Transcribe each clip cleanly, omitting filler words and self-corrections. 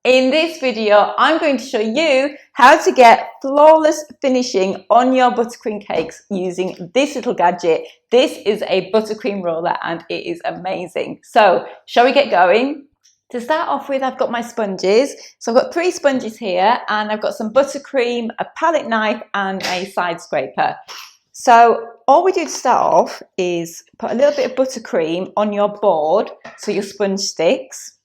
In this video, I'm going to show you how to get flawless finishing on your buttercream cakes using this little gadget. This is a buttercream roller and it is amazing. So, shall we get going? To start off with, I've got my sponges. So I've got 3 sponges here and I've got some buttercream, a palette knife and a side scraper. So all we do to start off is put a little bit of buttercream on your board so your sponge sticks.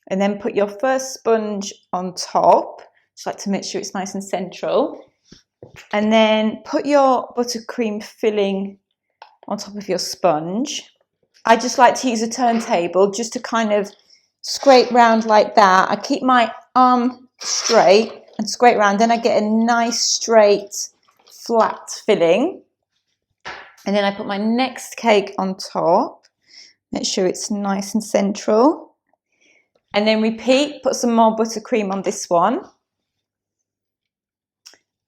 And then put your first sponge on top. Just like to make sure it's nice and central. And then put your buttercream filling on top of your sponge. I just like to use a turntable just to kind of scrape round like that. I keep my arm straight and scrape round. Then I get a nice straight flat filling. And then I put my next cake on top. Make sure it's nice and central. And then repeat, put some more buttercream on this one.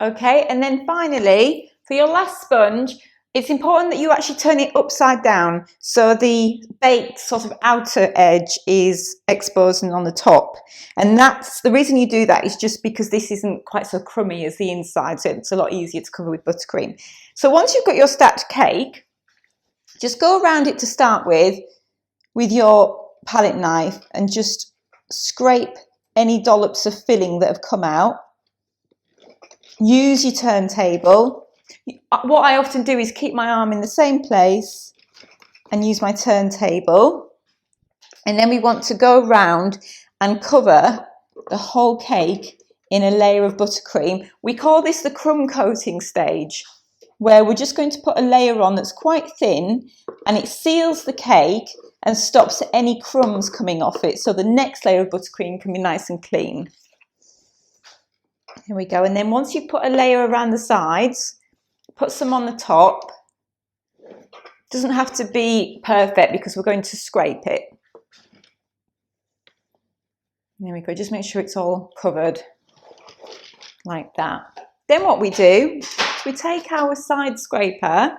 Okay, and then finally, for your last sponge, it's important that you actually turn it upside down so the baked sort of outer edge is exposed and on the top. And that's the reason you do that is just because this isn't quite so crummy as the inside, so it's a lot easier to cover with buttercream. So once you've got your stacked cake, just go around it to start with your palette knife and just scrape any dollops of filling that have come out. Use your turntable. What I often do is keep my arm in the same place and use my turntable. And then we want to go around and cover the whole cake in a layer of buttercream. We call this the crumb coating stage, where we're just going to put a layer on that's quite thin and it seals the cake and stops any crumbs coming off it, so the next layer of buttercream can be nice and clean. Here we go, and then once you've put a layer around the sides, put some on the top. Doesn't have to be perfect because we're going to scrape it. There we go, just make sure it's all covered like that. Then what we do is we take our side scraper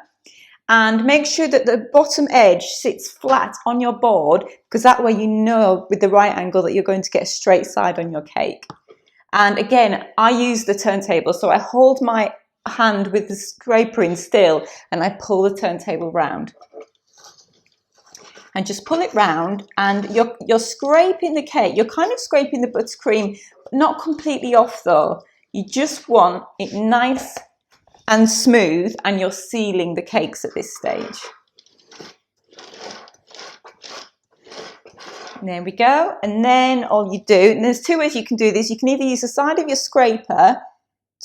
and make sure that the bottom edge sits flat on your board, because that way you know with the right angle that you're going to get a straight side on your cake. And again, I use the turntable, so I hold my hand with the scraper in still and I pull the turntable round. And just pull it round and you're scraping the cake. You're kind of scraping the buttercream, not completely off though. You just want it nice and smooth, and you're sealing the cakes at this stage. And there we go. And then all you do, and there's 2 ways you can do this. You can either use the side of your scraper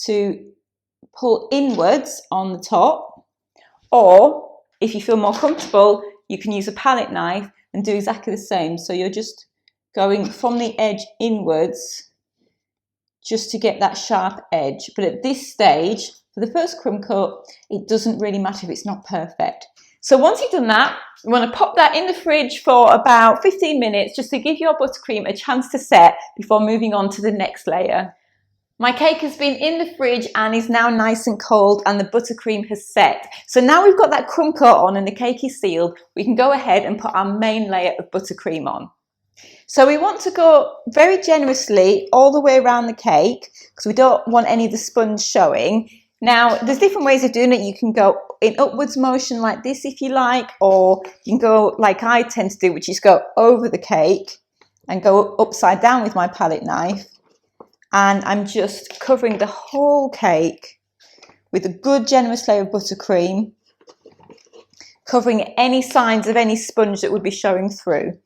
to pull inwards on the top, or if you feel more comfortable, you can use a palette knife and do exactly the same. So you're just going from the edge inwards just to get that sharp edge. But at this stage, for the first crumb coat, it doesn't really matter if it's not perfect. So once you've done that, you want to pop that in the fridge for about 15 minutes just to give your buttercream a chance to set before moving on to the next layer. My cake has been in the fridge and is now nice and cold and the buttercream has set. So now we've got that crumb coat on and the cake is sealed, we can go ahead and put our main layer of buttercream on. So we want to go very generously all the way around the cake because we don't want any of the sponge showing. Now, there's different ways of doing it. You can go in upwards motion like this if you like, or you can go like I tend to do, which is go over the cake and go upside down with my palette knife. And I'm just covering the whole cake with a good generous layer of buttercream, covering any signs of any sponge that would be showing through.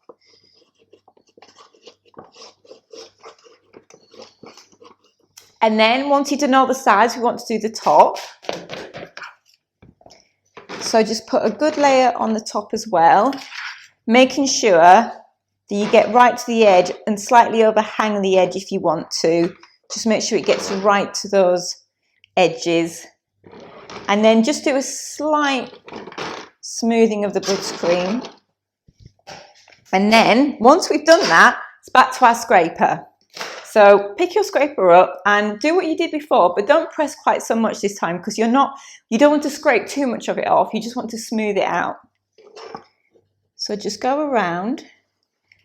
And then once you've done all the sides, we want to do the top. So just put a good layer on the top as well, making sure that you get right to the edge and slightly overhang the edge if you want to. Just make sure it gets right to those edges. And then just do a slight smoothing of the buttercream. And then once we've done that, it's back to our scraper. So pick your scraper up and do what you did before, but don't press quite so much this time because you don't want to scrape too much of it off. You just want to smooth it out. So just go around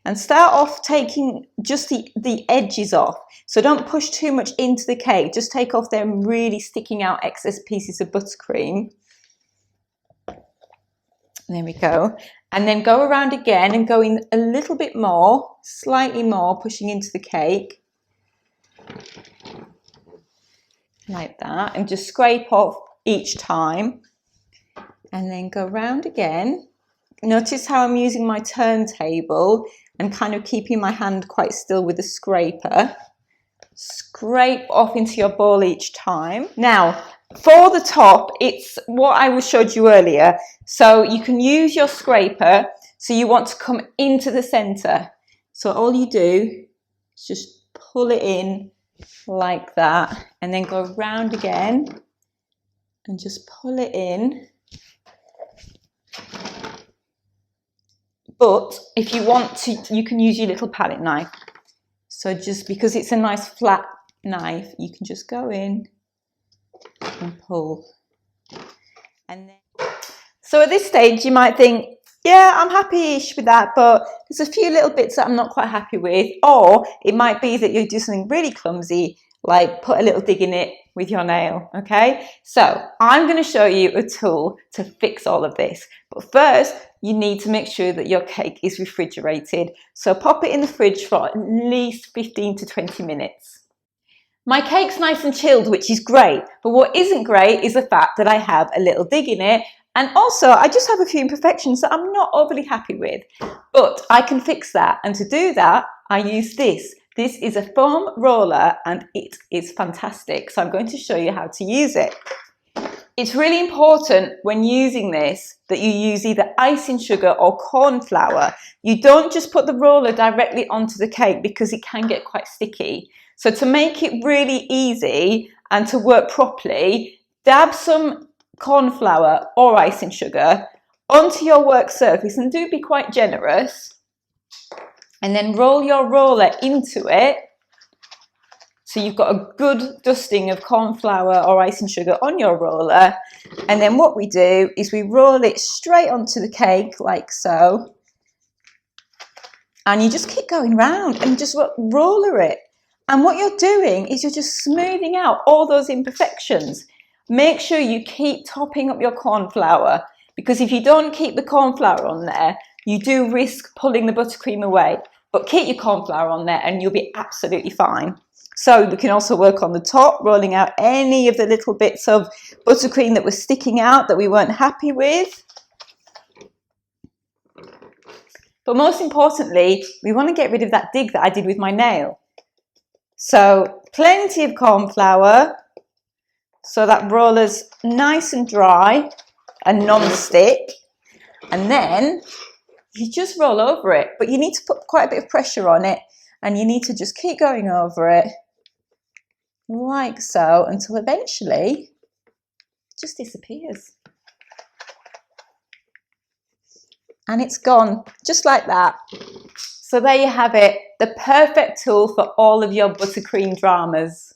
and start off taking just the edges off. So don't push too much into the cake, just take off them really sticking out excess pieces of buttercream. There we go. And then go around again and go in a little bit more, slightly more, pushing into the cake. Like that, and just scrape off each time. And then go round again. Notice how I'm using my turntable and kind of keeping my hand quite still with the scraper. Scrape off into your ball each time. Now, for the top, it's what I showed you earlier. So you can use your scraper. So you want to come into the center. So all you do is just pull it in like that, and then go round again and just pull it in. But if you want to, you can use your little palette knife. So just because it's a nice flat knife, you can just go in and pull. And then, so at this stage, you might think, yeah, I'm happy-ish with that, but there's a few little bits that I'm not quite happy with. Or it might be that you do something really clumsy, like put a little dig in it with your nail, okay? So I'm going to show you a tool to fix all of this. But first, you need to make sure that your cake is refrigerated. So pop it in the fridge for at least 15 to 20 minutes. My cake's nice and chilled, which is great. But what isn't great is the fact that I have a little dig in it. And also, I just have a few imperfections that I'm not overly happy with. But I can fix that. And to do that, I use this. This is a foam roller and it is fantastic. So I'm going to show you how to use it. It's really important when using this that you use either icing sugar or corn flour. You don't just put the roller directly onto the cake because it can get quite sticky. So to make it really easy and to work properly, dab some corn flour or icing sugar onto your work surface, and do be quite generous. And then roll your roller into it. So you've got a good dusting of corn flour or icing sugar on your roller. And then what we do is we roll it straight onto the cake like so. And you just keep going round and just roller it. And what you're doing is you're just smoothing out all those imperfections. Make sure you keep topping up your corn flour, because if you don't keep the corn flour on there, you do risk pulling the buttercream away. But keep your corn flour on there and you'll be absolutely fine. So we can also work on the top, rolling out any of the little bits of buttercream that were sticking out that we weren't happy with. But most importantly, we want to get rid of that dig that I did with my nail. So plenty of corn flour, so that roller's nice and dry and non-stick. And then you just roll over it, but you need to put quite a bit of pressure on it, and you need to just keep going over it like so until eventually it just disappears. And it's gone, just like that. So there you have it, the perfect tool for all of your buttercream dramas.